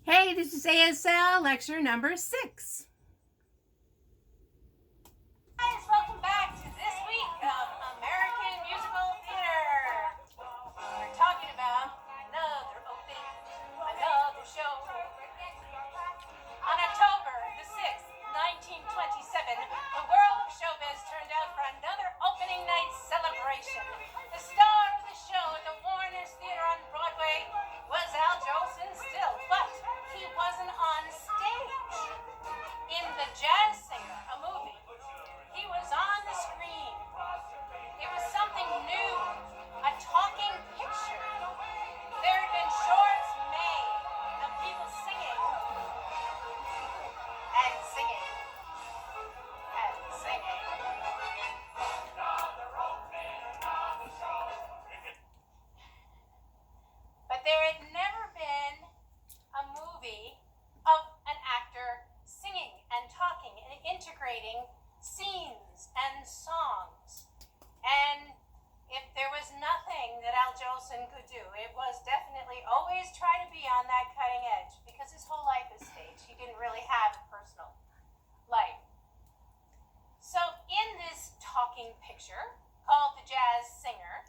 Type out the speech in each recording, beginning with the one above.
Hey, this is ASL lecture number 6. Guys, welcome back to this week of American Musical Theater. We're talking about another show. On October the 6th, 1927, the world of showbiz turned out for another opening night celebration. The star of the show at the Warner's Theater on Broadway was Al Jolson still, but he wasn't on stage. In The Jazz Singer, a movie, he was on the screen. It was something new, a talking picture. There had been shorts made of people singing and singing and singing. But there had never been a movie of an actor singing and talking and integrating scenes and songs. And if there was nothing that Al Jolson could do, it was definitely always try to be on that cutting edge, because his whole life is stage. He didn't really have a personal life. So in this talking picture called The Jazz Singer,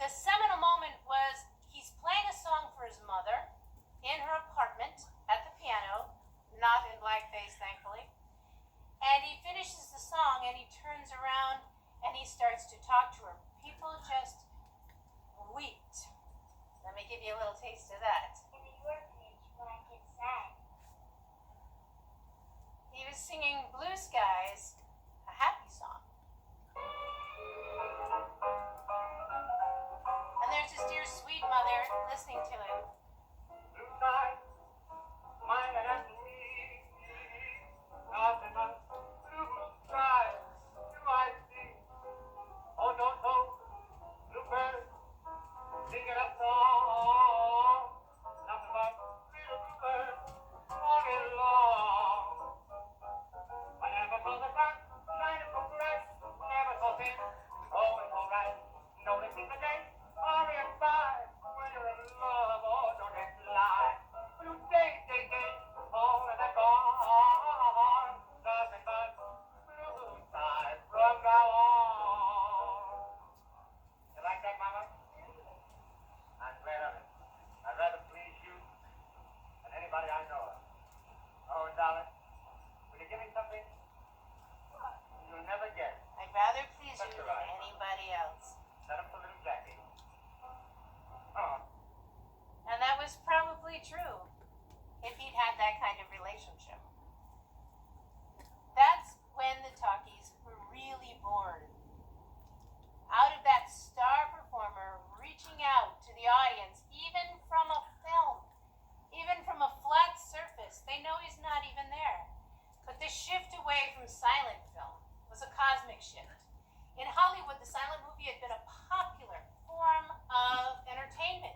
the seminal moment was he's playing a song for his mother in her apartment at the piano, not in blackface, thankfully. And he finishes the song and he turns around and he starts to talk to her. People just wept. Let me give you a little taste of that. In the orphanage, when I get sad. He was singing Blue Skies, a happy song. And there's his dear sweet mother listening to him. Blue skies, mine and me. Nothing but blue skies do I see. Oh, don't know, bluebird, singing a song. Nothing but little bluebird all day long. I never saw the sun shining so bright, never saw him. Oh, it's all right. Noticing the day, hurry and by. When you're in love, oh, don't it lie. Blue day, all of that gone. Nothing but blue skies from now on. You like that, Mama? I'm glad of it. I'd rather please you than anybody I know of. Oh, darling, will you give me something you'll never get? I'd rather please you That's than right. anybody else. Set up for little Jackie. Oh. And that was probably true if he'd had that kind of relationship. That's when the talkies were really born. Out of that star performer reaching out to the audience, even from a film, even from a flat surface. They know he's not even there. But the shift away from silent film was a cosmic shift. In Hollywood, the silent movie had been a popular form of entertainment.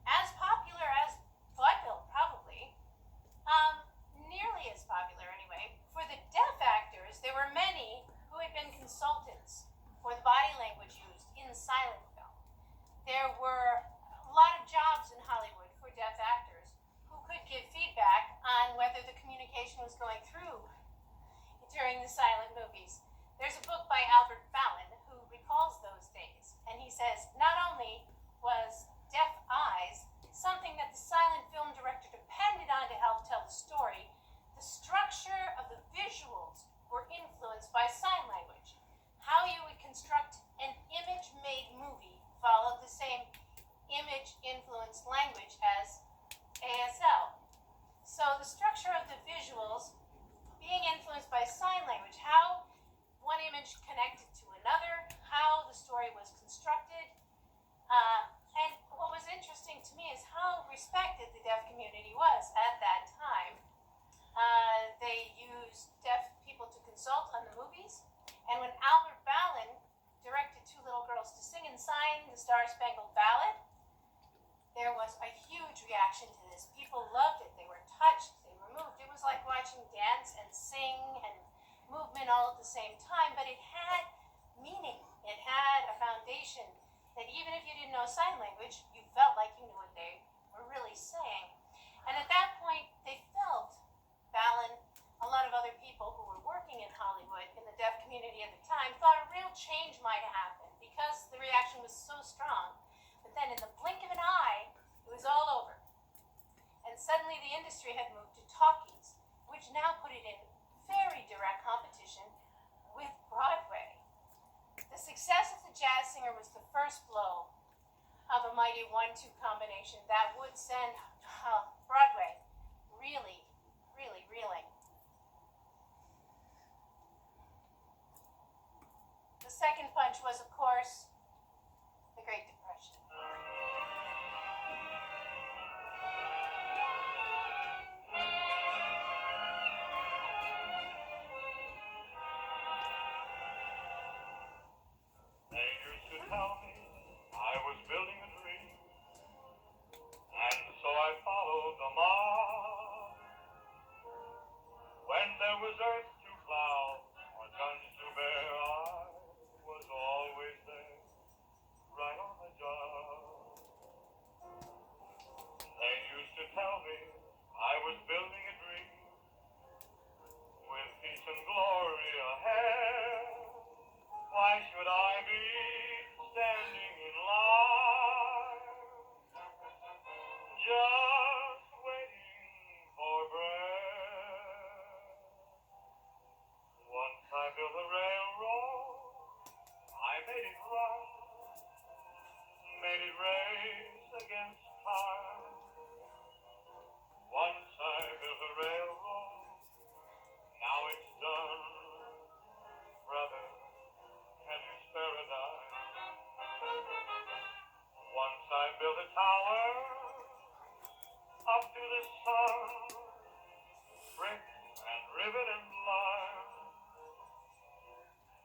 As popular as vaudeville, probably. Nearly as popular, anyway. For the deaf actors, there were many who had been consultants for the body language used in silent film. There were a lot of jobs in Hollywood for deaf actors who could give feedback on whether the communication was going through during the silent movies. There's a book by Albert Fallon who recalls those days, and he says not only was deaf eyes something that the silent film director depended on to help tell the story, the structure of the visuals were influenced by sign language. How you would construct an image-made movie followed the same image-influenced language as ASL. So the structure of the visuals being influenced by sign language, how one image connected to another, how the story was constructed. And what was interesting to me is how respected the deaf community was at that time. They used deaf people to consult on the movies. And when Albert Fallon directed two little girls to sing and sign the Star-Spangled Ballad, there was a huge reaction to this. People loved it. They were touched. They were moved. It was like watching dance and sing and movement all at the same time, but it had meaning. It had a foundation that even if you didn't know sign language, you felt like you knew what they were really saying. Sadly, the industry had moved to talkies, which now put it in very direct competition with Broadway. The success of The Jazz Singer was the first blow of a mighty 1-2 combination that would send Broadway really, really reeling. The second punch was, of course, the Great Depression. They used to tell me I was building a dream, and so I followed the mark. When there was earth to plow or guns to bear, I was always there, right on the job. They used to tell me I was building a dream, with peace and glory ahead. Why should I be standing in line, just waiting for breath? Once I built a railroad, I made it run, made it race against time. Once I built a railroad, now it's done, brother. Can you spare a dime? Once I built a tower up to the sun, brick and rivet and lime.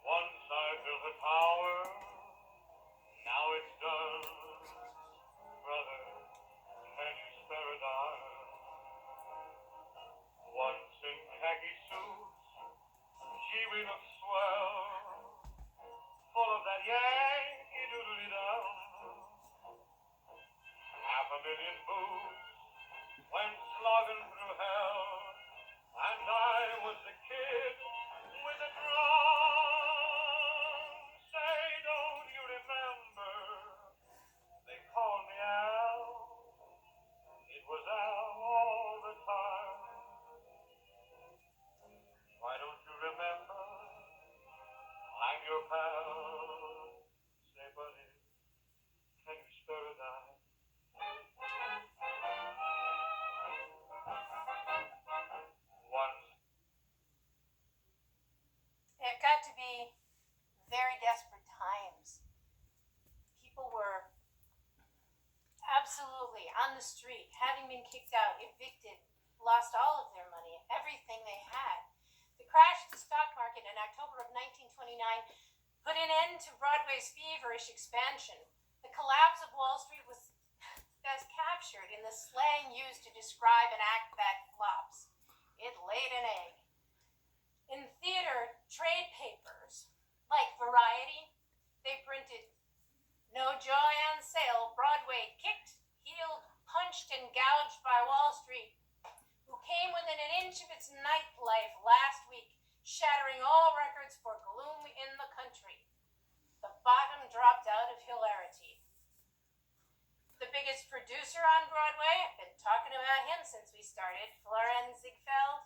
Once I built a tower, now it's done, brother. Can you spare a dime? Once in khaki suits, gee, we look swell, full of that Yankee doodly-dum. 500,000 boots went slogging through hell, and I was the kid with the drum. Say, don't you remember? They called me Al. It was Al all the time. Why don't you remember? I'm your pal. Say, buddy, can you spare a dime? Once. It got to be very desperate times. People were absolutely on the street, having been kicked out, evicted, lost all of their money, everything they had. The crash of the stock market in October of 1929 put an end to Broadway's feverish expansion. The collapse of Wall Street was best captured in the slang used to describe an act that flops. It laid an egg. In theater trade papers, like Variety, they printed, "No joy on sale, Broadway kicked, healed, punched, and gouged by Wall Street, who came within an inch of its nightlife last week, shattering all records for gloom in the country." The bottom dropped out of hilarity. The biggest producer on Broadway, I've been talking about him since we started, Florenz Ziegfeld.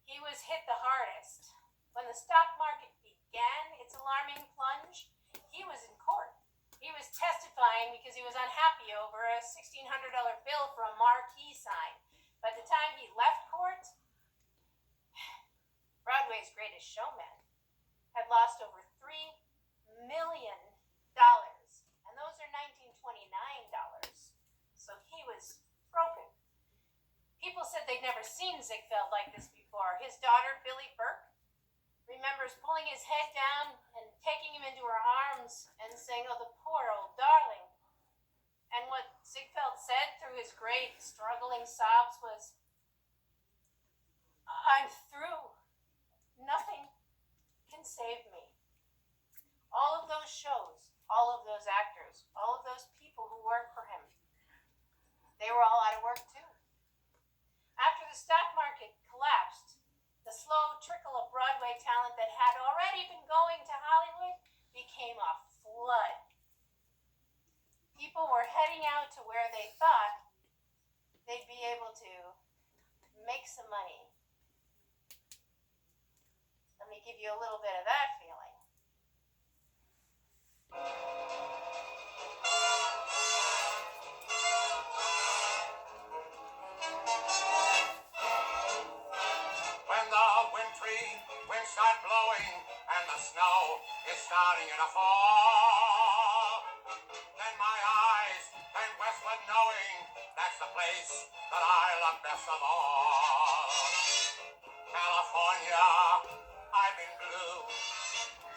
He was hit the hardest. When the stock market began its alarming plunge, he was in court. He was testifying because he was unhappy over a $1,600 bill for a marquee sign. By the time he left court, Broadway's greatest showman had lost over $3 million, and those are $1929, so he was broken. People said they'd never seen Ziegfeld like this before. His daughter, Billie Burke, remembers pulling his head down and taking him into her arms and saying, "Oh, the poor old darling." And what Ziegfeld said through his great struggling sobs was, "I'm through. Nothing can save me." All of those shows, all of those actors, all of those people who worked for him, they were all out of work too. After the stock market collapsed, the slow trickle of Broadway talent that had already been going to Hollywood became a flood. People were heading out to where they thought they'd be able to give you a little bit of that feeling. When the wintry winds start blowing and the snow is starting to fall, then my eyes turn westward knowing that's the place that I love best of all. California, I've been blue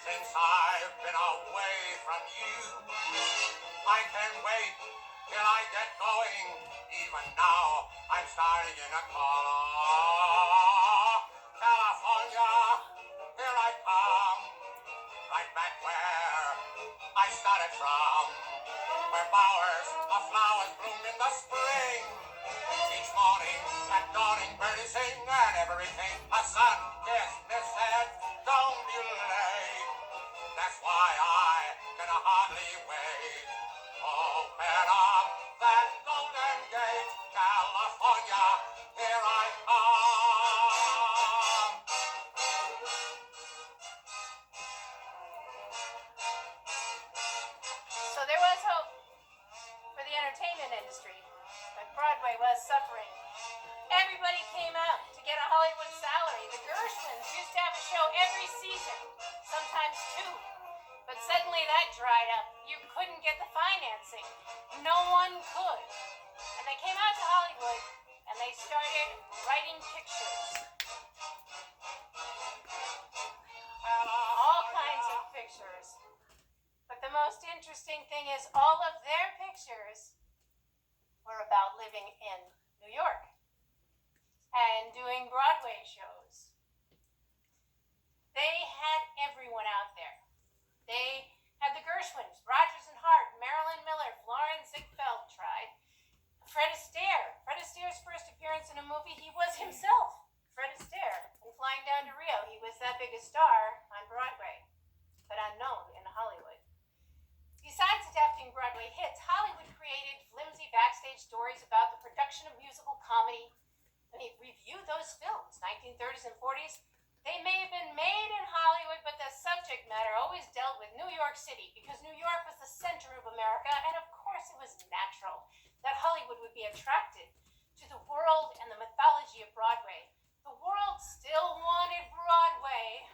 since I've been away from you. I can't wait till I get going. Even now, I'm starting to call. California, here I come, right back where I started from, where bowers of flowers bloom in the spring. Each morning at dawning, birdies sing and everything. A sun-kissed miss said, don't be late. That's why I can hardly wait. Open up that golden gate, California, here I come. So there was hope for the entertainment industry, but Broadway was suffering. Everybody came out to get a Hollywood salary. The Gershwins used to have a show every season, sometimes two. But suddenly that dried up. You couldn't get the financing. No one could. And they came out to Hollywood and they started writing pictures. All kinds of pictures. But the most interesting thing is all of their pictures were about living in New York and doing Broadway shows. They had everyone out there. They had the Gershwins, Rodgers and Hart, Marilyn Miller, Florence Ziegfeld tried. Fred Astaire. Fred Astaire's first appearance in a movie, he was himself Fred Astaire. In Flying Down to Rio, he was that big a star on Broadway, but unknown in Hollywood. Besides adapting Broadway hits, Hollywood created flimsy backstage stories about the production of musical comedy. When you review those films, 1930s and 40s, they may have been made in Hollywood, but the subject matter always dealt with New York City because New York was the center of America, and of course it was natural that Hollywood would be attracted to the world and the mythology of Broadway. The world still wanted Broadway,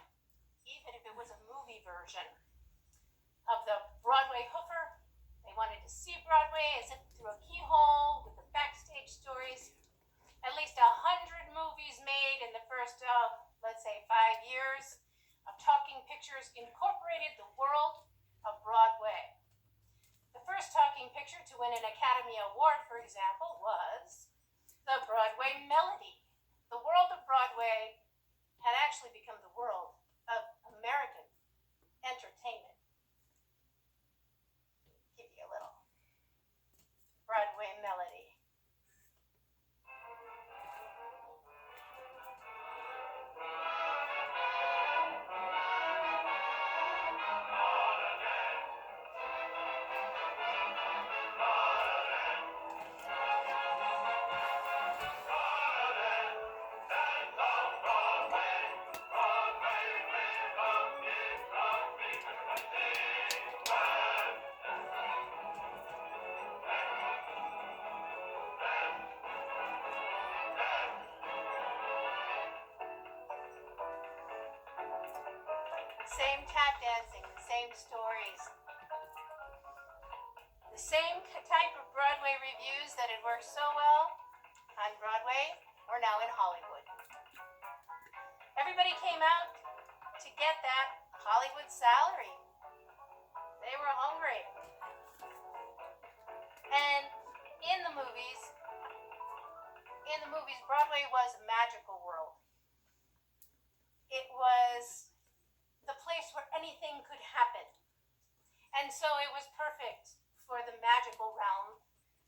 even if it was a movie version of the Broadway hoofer. They wanted to see Broadway as if through a keyhole with the backstage stories. At least 100 movies made in the first, let's say 5 years of talking pictures incorporated the world of Broadway. The first talking picture to win an Academy Award, for example, was the Broadway Melody. The world of Broadway had actually become the world of American entertainment. Give you a little Broadway Melody. Same tap dancing, the same stories. The same type of Broadway reviews that had worked so well on Broadway are now in Hollywood. Everybody came out to get that Hollywood salary. They were hungry. And in the movies, Broadway was a magical world. It was the place where anything could happen. And so it was perfect for the magical realm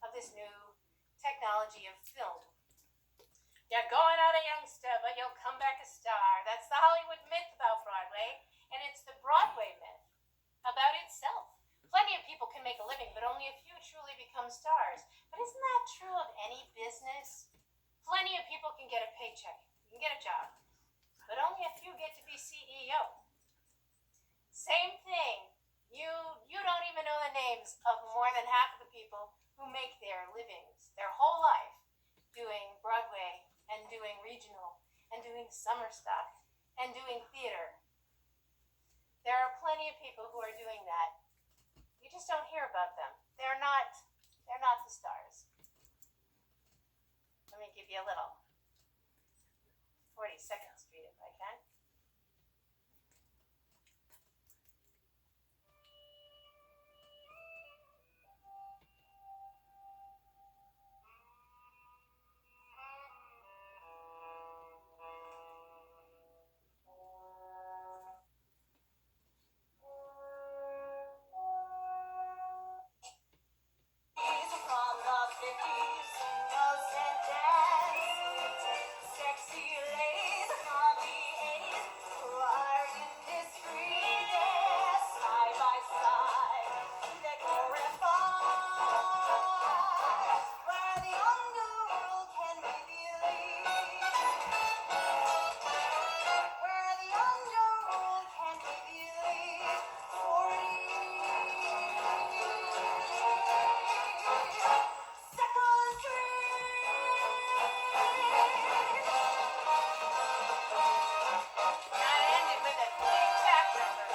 of this new technology of film. You're going out a youngster, but you'll come back a star. That's the Hollywood myth about Broadway, and it's the Broadway myth about itself. Plenty of people can make a living, but only a few truly become stars. But isn't that true of any business? Plenty of people can get a paycheck, you can get a job. but only a few get to be CEO. Same thing. You don't even know the names of more than half of the people who make their livings, their whole life, doing Broadway and doing regional and doing summer stock and doing theater. There are plenty of people who are doing that. You just don't hear about them. They're not the stars. Let me give you a little 42nd Street if I can. From the 50s, singles and dance, sexy ladies from the 80s who are indiscreet, side by side, they glorify where the underworld can be believed, where the underworld can be believed. 42nd I ended with a big tap number.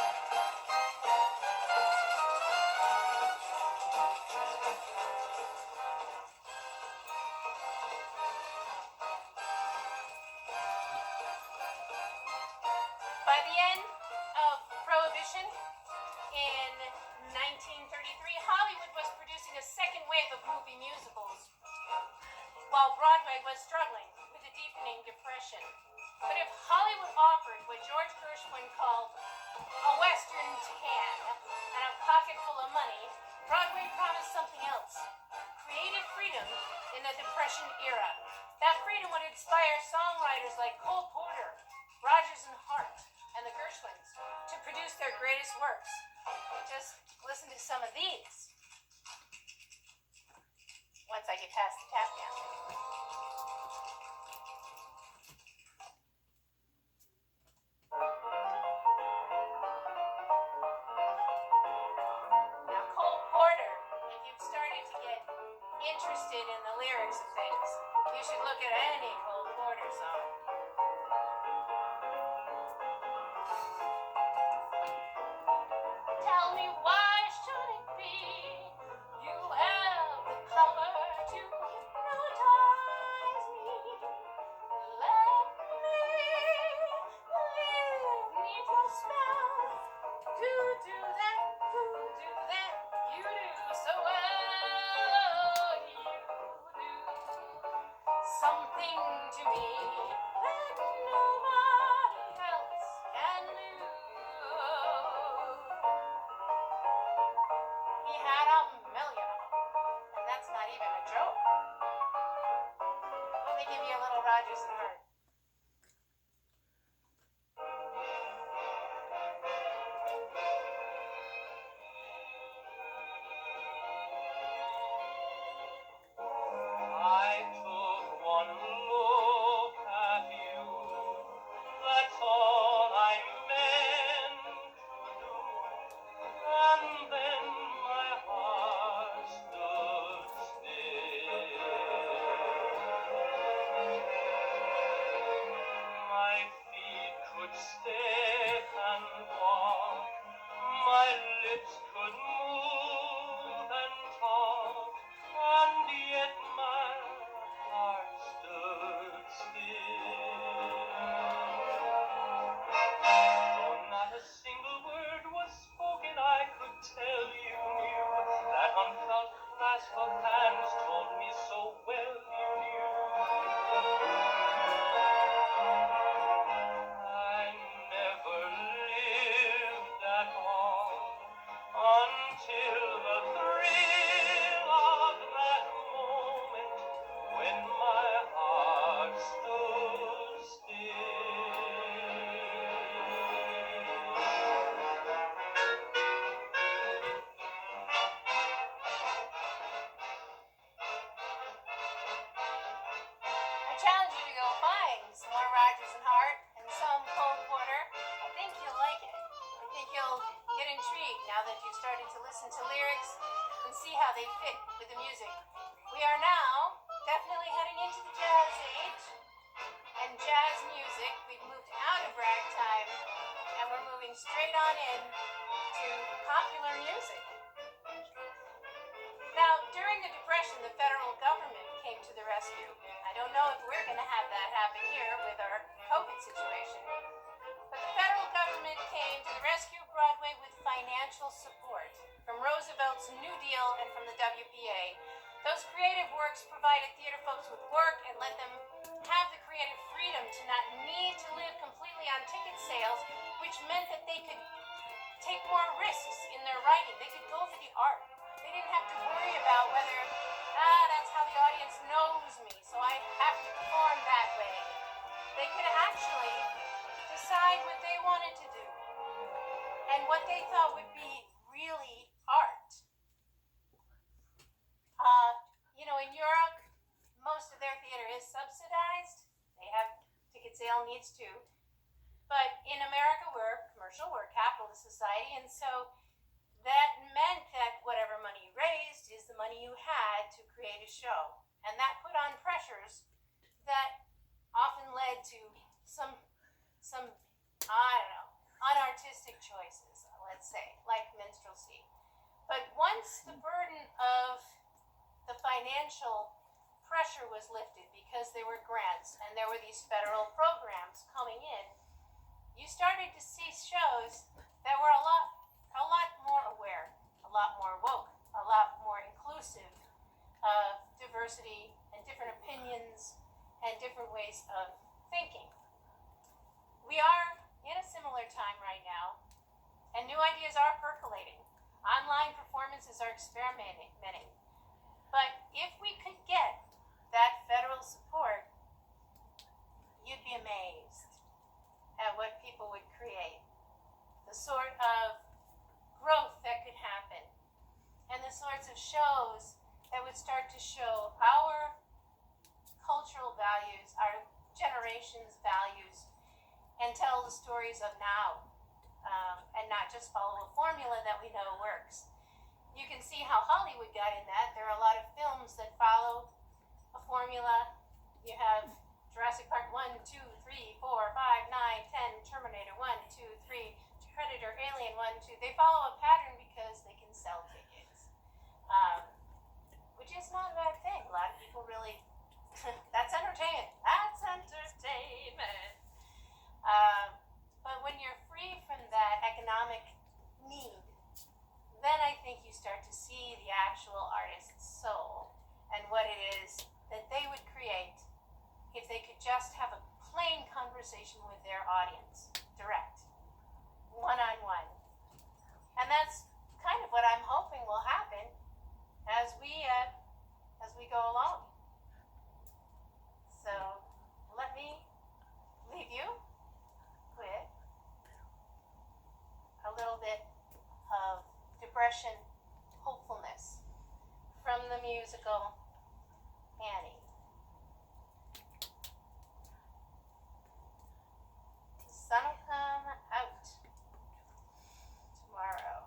By the end of Prohibition in 1933, Hollywood was producing a second wave of movie musicals, while Broadway was struggling with a deepening depression. But if Hollywood offered what George Gershwin called a Western tan and a pocket full of money, Broadway promised something else: creative freedom in the Depression era. That freedom would inspire songwriters like Cole Porter, Rodgers and Hart, and the Gershwins to produce their greatest works. Just listen to some of these once I get past the tap dancing. Now, Cole Porter, if you've started to get interested in the lyrics of things, you should look at any Cole Porter song. Tell me, why should it be you have the power to hypnotize me? Let me live beneath your spell. Do that, you do so well. You do something to me that nobody else can do. He had a million of them, and that's not even a joke. Let me give you a little Rodgers and Hart. I took one look at you, that's all I meant to do, and then my heart stood still. My feet could step and walk, my lips could move and talk, and yet my heart stood still. Though not a single word was spoken, I could tell you knew. That unfelt clasp of hands told me so well you knew. I never lived at all until the thrill of that moment when my heart stood still. I challenge you to go find some more Rodgers and Hart and some Cole Porter. I think you'll like it. I think you'll get intrigued now that you've started to listen to lyrics and see how they fit with the music. We are now definitely heading into the jazz age and jazz music. We've moved out of ragtime and we're moving straight on in to popular music. Now, during the Depression, the federal government came to the rescue. I don't know if we're going to have that happen here with our COVID situation, but the federal government came to the rescue of Broadway with financial support from Roosevelt's New Deal and from the WPA. Those creative works provided theater folks with work and let them have the creative freedom to not need to live completely on ticket sales, which meant that they could take more risks in their writing. They could go for the art. They didn't have to worry about whether, that's how the audience knows me, so I have to perform that way. They could actually decide what they wanted to do and what they thought would be really art. In Europe, most of their theater is subsidized. They have ticket sale needs too. But in America, we're commercial, we're a capitalist society, and so that meant that whatever money you raised is the money you had to create a show. And that put on pressures that often led to some unartistic choices, let's say, like minstrelsy. But once the burden of the financial pressure was lifted because there were grants and there were these federal programs coming in, you started to see shows that were a lot more aware, a lot more woke, a lot more inclusive of diversity and different opinions and different ways of thinking. We are in a similar time right now, and new ideas are percolating. Online performances are experimenting. But if we could get that federal support, you'd be amazed at what people would create. The sort of growth that could happen, and the sorts of shows that would start to show our cultural values, our generation's values, and tell the stories of now, and not just follow a formula that we know works. You can see how Hollywood got in that. There are a lot of films that follow a formula. You have Jurassic Park 1, 2, 3, 4, 5, 9, 10, Terminator 1, 2, 3, Predator, Alien 1, 2. They follow a pattern because they can sell tickets, which is not a bad thing. A lot of people really, that's entertainment. That's entertainment. But when you're free from that economic need, then I think you start to see the actual artist's soul and what it is that they would create if they could just have a plain conversation with their audience, direct, one-on-one. And that's kind of what I'm hoping will happen as we go along. So let me leave you with a little bit of Depression hopefulness from the musical Annie. The sun will come out tomorrow.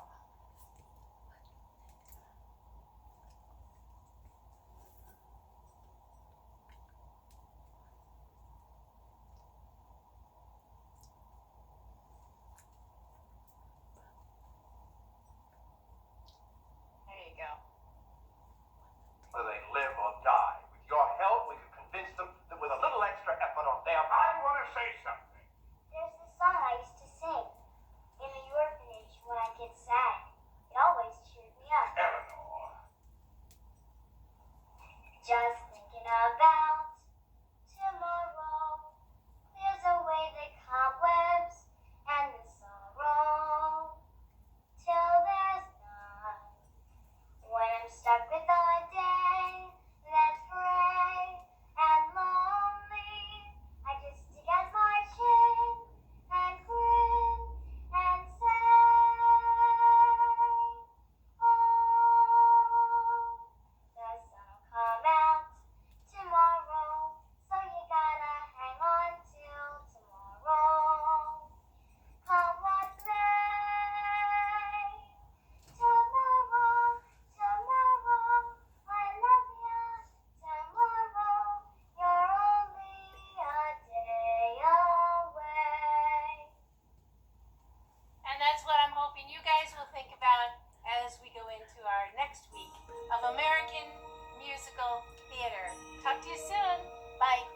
Whether they live or die with your our next week of American Musical Theater. Talk to you soon. Bye.